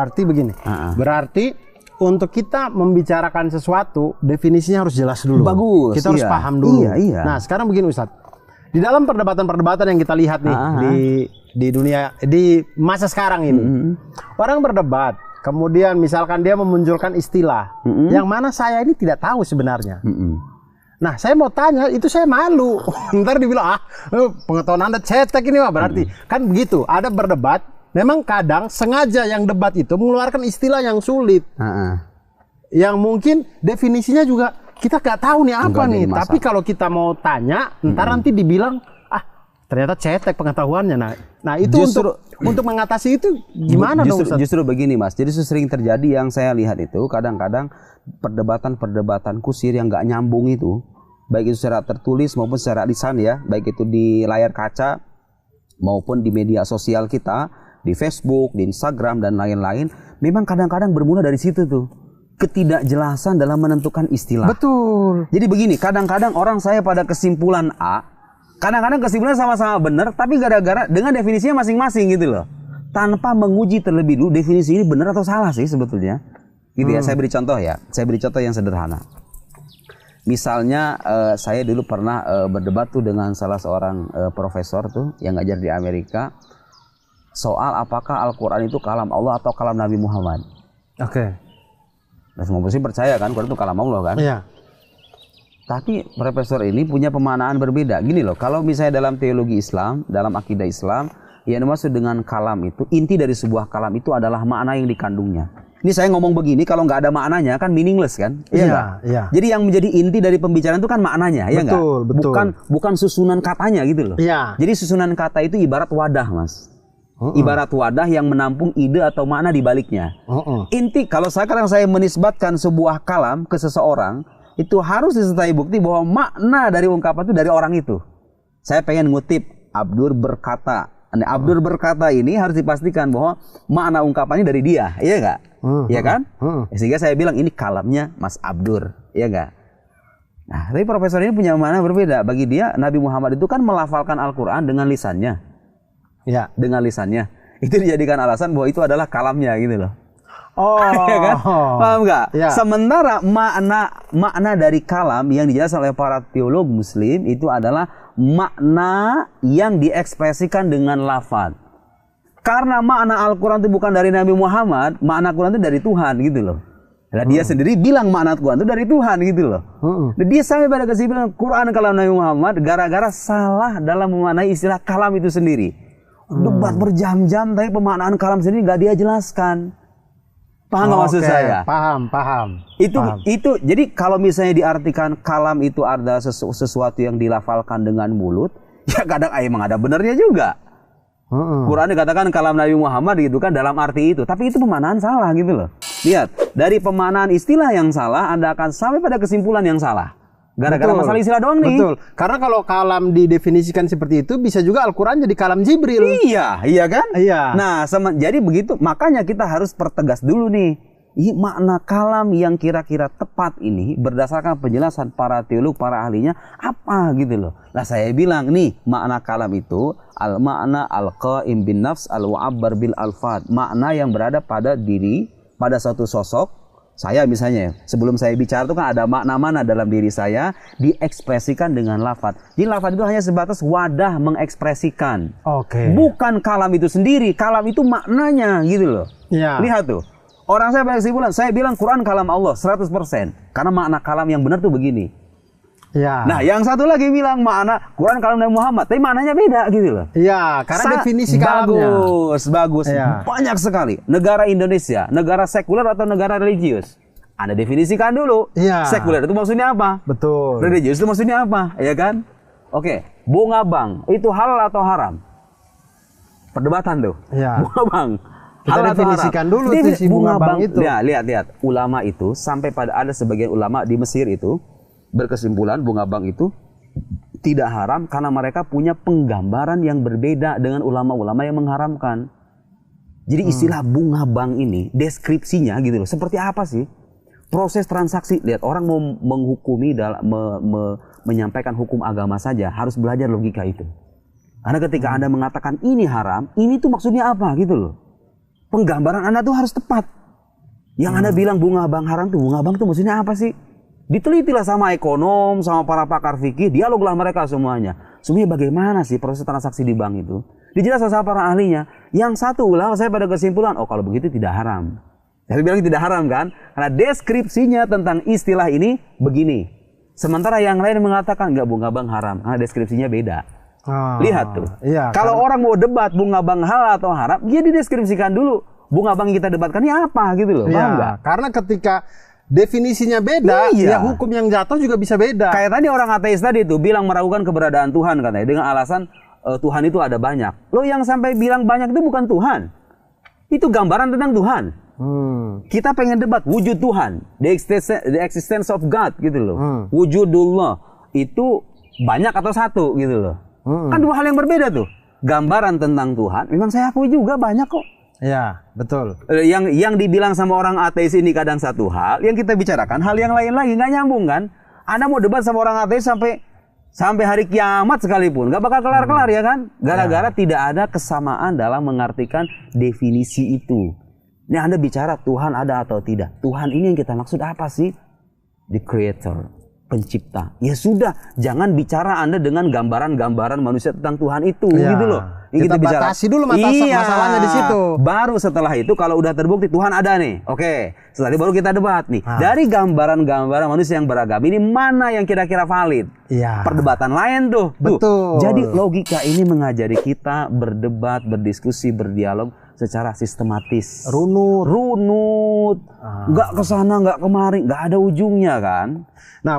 Berarti begini, berarti untuk kita membicarakan sesuatu, definisinya harus jelas dulu. Bagus. Kita harus paham dulu. Iya. Nah, sekarang begini Ustadz. Di dalam perdebatan-perdebatan yang kita lihat nih di dunia, di masa sekarang ini, orang berdebat, kemudian misalkan dia memunculkan istilah yang mana saya ini tidak tahu sebenarnya. Nah, saya mau tanya, itu saya malu. Ntar dibilang, pengetahuan Anda cetek ini, berarti kan begitu. Ada berdebat. Memang kadang sengaja yang debat itu mengeluarkan istilah yang sulit, yang mungkin definisinya juga kita nggak tahu nih apa nih. Tapi kalau kita mau tanya, ntar nanti dibilang ternyata cetek pengetahuannya. Nah itu justru, untuk mengatasi itu gimana dong Ustaz? Justru begini Mas, jadi sering terjadi yang saya lihat itu kadang-kadang perdebatan kusir yang nggak nyambung itu, baik itu secara tertulis maupun secara lisan ya, baik itu di layar kaca maupun di media sosial kita, di Facebook, di Instagram dan lain-lain, memang kadang-kadang bermula dari situ tuh. Ketidakjelasan dalam menentukan istilah. Betul. Jadi begini, kadang-kadang orang saya pada kesimpulan A, kadang-kadang kesimpulan sama-sama benar, tapi gara-gara dengan definisinya masing-masing gitu loh. Tanpa menguji terlebih dulu definisi ini benar atau salah sih sebetulnya. Gitu ya, saya beri contoh ya. Saya beri contoh yang sederhana. Misalnya saya dulu pernah berdebat tuh dengan salah seorang profesor tuh yang ngajar di Amerika. Soal apakah Al-Quran itu kalam Allah atau kalam Nabi Muhammad. Oke. Nah, semua pasti percaya kan, Quran itu kalam Allah kan. Iya. Tapi profesor ini punya pemaknaan berbeda. Gini loh, kalau misalnya dalam teologi Islam, dalam akidah Islam, yang dimaksud dengan kalam itu, inti dari sebuah kalam itu adalah makna yang dikandungnya. Ini saya ngomong begini, kalau nggak ada maknanya kan meaningless kan? Iya, iya. Jadi yang menjadi inti dari pembicaraan itu kan maknanya, ya nggak? Betul. Bukan susunan katanya gitu loh. Iya. Jadi susunan kata itu ibarat wadah, Mas. Ibarat wadah yang menampung ide atau makna di baliknya. Inti, kalau sekarang saya menisbatkan sebuah kalam ke seseorang, itu harus disertai bukti bahwa makna dari ungkapan itu dari orang itu. Saya pengen ngutip Abdur berkata. Abdur berkata ini harus dipastikan bahwa makna ungkapannya dari dia, iya nggak? Iya kan? Sehingga saya bilang ini kalamnya Mas Abdur, iya nggak? Nah, tapi profesor ini punya makna berbeda. Bagi dia, Nabi Muhammad itu kan melafalkan Al-Quran dengan lisannya. Ya, dengan lisannya. Itu dijadikan alasan bahwa itu adalah kalamnya gitu loh. Ya kan? Paham nggak? Ya. Sementara makna dari kalam yang dijelaskan oleh para teolog Muslim itu adalah makna yang diekspresikan dengan lafaz. Karena makna Al-Quran itu bukan dari Nabi Muhammad, makna Quran itu dari Tuhan gitu loh. Nah, dia sendiri bilang makna Quran itu dari Tuhan gitu loh. Dan dia sampai pada kesimpulan Quran kalam Nabi Muhammad gara-gara salah dalam memaknai istilah kalam itu sendiri. Debat berjam-jam tapi pemaknaan kalam sendiri nggak dia jelaskan. Paham nggak maksud saya? Paham. Itu jadi kalau misalnya diartikan kalam itu ada sesuatu yang dilafalkan dengan mulut, ya kadang emang ada benernya juga. Quran dikatakan kalam Nabi Muhammad gitu kan dalam arti itu, tapi itu pemaknaan salah gitu loh. Lihat, dari pemaknaan istilah yang salah Anda akan sampai pada kesimpulan yang salah. Gara-gara masalah istilah doang nih. Betul. Karena kalau kalam didefinisikan seperti itu, bisa juga Al-Quran jadi kalam Jibril. Iya kan? Iya. Nah, jadi begitu. Makanya kita harus pertegas dulu nih. Makna kalam yang kira-kira tepat ini berdasarkan penjelasan para teolog, para ahlinya apa gitu loh. Nah, saya bilang nih, makna kalam itu al-makna al-qaim bin nafs al-wa'abbar bil alfad. Makna yang berada pada diri, pada suatu sosok. Saya misalnya, sebelum saya bicara itu kan ada makna-makna dalam diri saya diekspresikan dengan lafaz. Jadi lafaz itu hanya sebatas wadah mengekspresikan. Bukan kalam itu sendiri, kalam itu maknanya gitu loh. Ya. Lihat tuh, orang saya pada kesimpulan, saya bilang Quran kalam Allah 100%. Karena makna kalam yang benar tuh begini. Ya. Nah, yang satu lagi bilang makna Quran kalam Nabi Muhammad, tapi maknanya beda gitu loh. Iya, karena definisi kalamnya. Bagus. Ya. Banyak sekali. Negara Indonesia, negara sekuler atau negara religius? Anda definisikan dulu. Ya. Sekuler itu maksudnya apa? Betul. Religius itu maksudnya apa? Ya kan? Oke, bunga bank itu halal atau haram? Perdebatan tuh. Ya. Bunga bank. Kita definisikan dulu si bunga bank itu. Ya, lihat. Ulama itu sampai pada ada sebagian ulama di Mesir itu berkesimpulan bunga bank itu tidak haram karena mereka punya penggambaran yang berbeda dengan ulama-ulama yang mengharamkan. Jadi istilah bunga bank ini deskripsinya gitu loh. Seperti apa sih? Proses transaksi. Lihat, orang mau menghukumi menyampaikan hukum agama saja harus belajar logika itu. Karena ketika Anda mengatakan ini haram, ini tuh maksudnya apa gitu loh. penggambaran Anda tuh harus tepat. Yang Anda bilang bunga bank haram tuh, bunga bank tuh maksudnya apa sih? Ditelitilah sama ekonom, sama para pakar fikih, dialoglah mereka semuanya. Sebenarnya bagaimana sih proses transaksi di bank itu? Dijelaskan sama para ahlinya. Yang satu ulama saya pada kesimpulan, oh kalau begitu tidak haram. Saya bilang tidak haram kan? Karena deskripsinya tentang istilah ini begini. Sementara yang lain mengatakan enggak, bunga bank haram, karena deskripsinya beda. Lihat tuh. Iya, kalau orang mau debat bunga bank halal atau haram, dia dideskripsikan dulu. Bunga bank yang kita debatkan ini apa gitu loh. Paham nggak? Karena ketika definisinya beda, ya hukum yang jatuh juga bisa beda. Kayak tadi orang ateis tadi tuh bilang meragukan keberadaan Tuhan katanya dengan alasan Tuhan itu ada banyak. Lo yang sampai bilang banyak itu bukan Tuhan. Itu gambaran tentang Tuhan. Kita pengen debat wujud Tuhan, the existence of God gitu loh. Wujudullah itu banyak atau satu gitu loh. Kan dua hal yang berbeda tuh. Gambaran tentang Tuhan memang saya akui juga banyak kok. Ya, betul. Yang dibilang sama orang ateis ini kadang satu hal, yang kita bicarakan hal yang lain lagi, nggak nyambung kan? Anda mau debat sama orang ateis sampai hari kiamat sekalipun, nggak bakal kelar-kelar ya kan? Gara-gara tidak ada kesamaan dalam mengartikan definisi itu. Ini Anda bicara Tuhan ada atau tidak? Tuhan ini yang kita maksud apa sih? The Creator, pencipta. Ya sudah, jangan bicara Anda dengan gambaran-gambaran manusia tentang Tuhan itu, gitu loh. Kita batasi dulu masalahnya di situ. Baru setelah itu kalau udah terbukti Tuhan ada nih. Oke, setelah itu baru kita debat nih. Dari gambaran-gambaran manusia yang beragam ini mana yang kira-kira valid? Iya. Perdebatan lain tuh. Betul. Jadi logika ini mengajari kita berdebat, berdiskusi, berdialog secara sistematis. Runut. Nggak kesana, nggak kemari, nggak ada ujungnya kan. Nah,